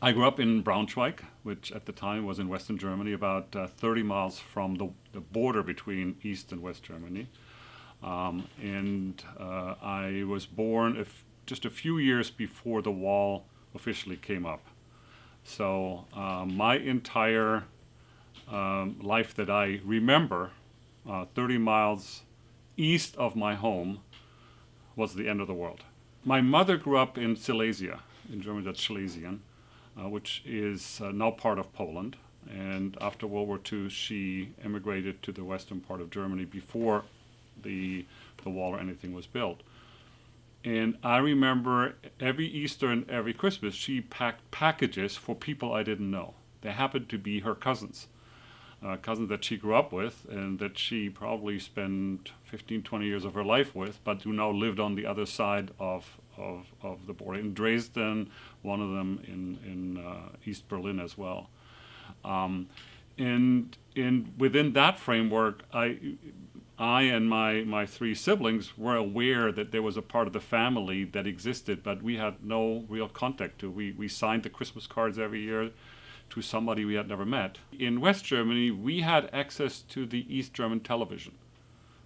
I grew up in Braunschweig, which at the time was in Western Germany, about 30 miles from the border between East and West Germany. And I was born just a few years before the wall officially came up. So my entire life that I remember, 30 miles east of my home, was the end of the world. My mother grew up in Silesia, in German that's Schlesien, which is now part of Poland. And after World War II, she emigrated to the western part of Germany before the wall or anything was built. And I remember every Easter and every Christmas, she packed packages for people I didn't know. They happened to be her cousins. Cousins that she grew up with and that she probably spent 15, 20 years of her life with, but who now lived on the other side of the border. In Dresden, one of them in East Berlin as well. And within that framework, I and my three siblings were aware that there was a part of the family that existed, but we had no real contact to. We signed the Christmas cards every year to somebody we had never met. In West Germany, we had access to the East German television,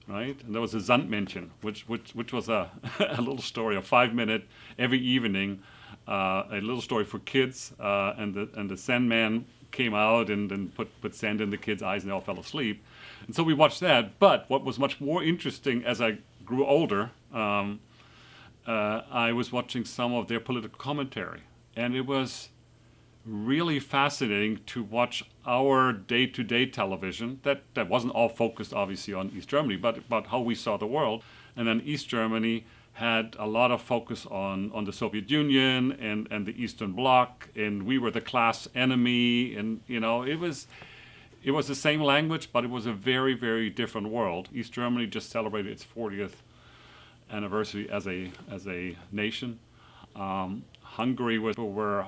right? And there was a Sandmännchen, which was a little story, a 5-minute every evening, a little story for kids, and the Sandman came out and put sand in the kids' eyes and they all fell asleep. And so we watched that. But what was much more interesting as I grew older, I was watching some of their political commentary, and it was really fascinating to watch our day-to-day television that wasn't all focused obviously on East Germany, but about how we saw the world. And then East Germany had a lot of focus on the Soviet Union and the Eastern Bloc, and we were the class enemy, and it was the same language, but it was a very, very different world. East Germany just celebrated its 40th anniversary as a nation. Hungary were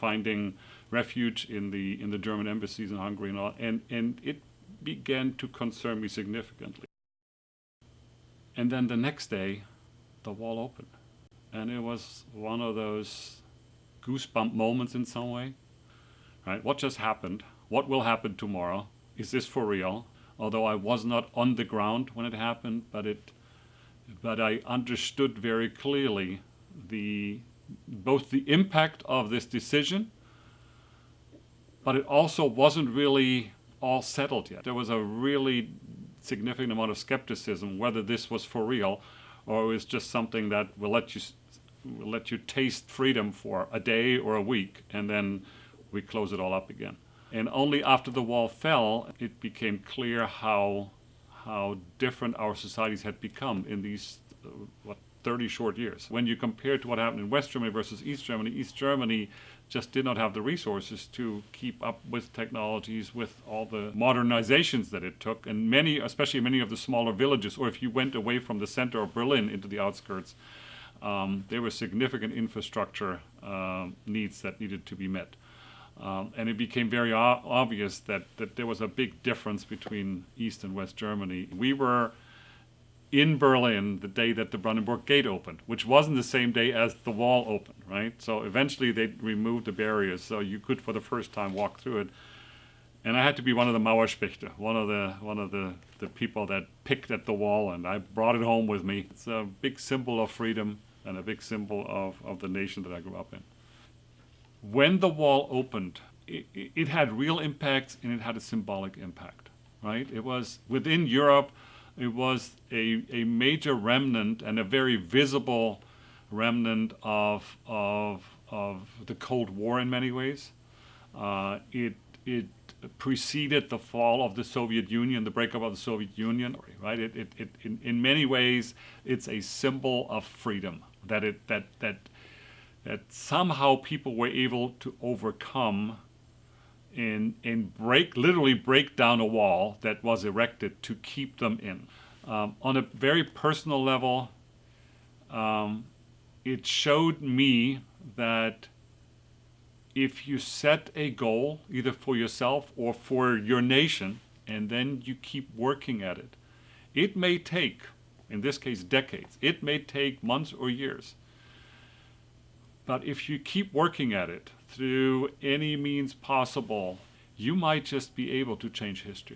finding refuge in the German embassies in Hungary and all, and it began to concern me significantly. And then the next day, the wall opened, and it was one of those goosebump moments in some way. Right? What just happened? What will happen tomorrow? Is this for real? Although I was not on the ground when it happened, but I understood very clearly both the impact of this decision, but it also wasn't really all settled yet. There was a really significant amount of skepticism whether this was for real or it was just something that will let you taste freedom for a day or a week, and then we close it all up again. And only after the wall fell, it became clear how different our societies had become in these 30 short years. When you compare to what happened in West Germany versus East Germany just did not have the resources to keep up with technologies, with all the modernizations that it took. And especially many of the smaller villages, or if you went away from the center of Berlin into the outskirts, there were significant infrastructure needs that needed to be met. And it became very obvious that there was a big difference between East and West Germany. We were in Berlin the day that the Brandenburg Gate opened, which wasn't the same day as the wall opened, right? So eventually they removed the barriers, so you could for the first time walk through it. And I had to be one of the Mauerspechte, one of the people that picked at the wall, and I brought it home with me. It's a big symbol of freedom and a big symbol of the nation that I grew up in. When the wall opened, it had real impact and it had a symbolic impact, right? It was within Europe. It was a major remnant and a very visible remnant of the Cold War in many ways. It preceded the fall of the Soviet Union, the breakup of the Soviet Union, right? In many ways, it's a symbol of freedom that somehow people were able to overcome and literally break down a wall that was erected to keep them in. On a very personal level, it showed me that if you set a goal, either for yourself or for your nation, and then you keep working at it, it may take, in this case, decades. It may take months or years. But if you keep working at it through any means possible, you might just be able to change history.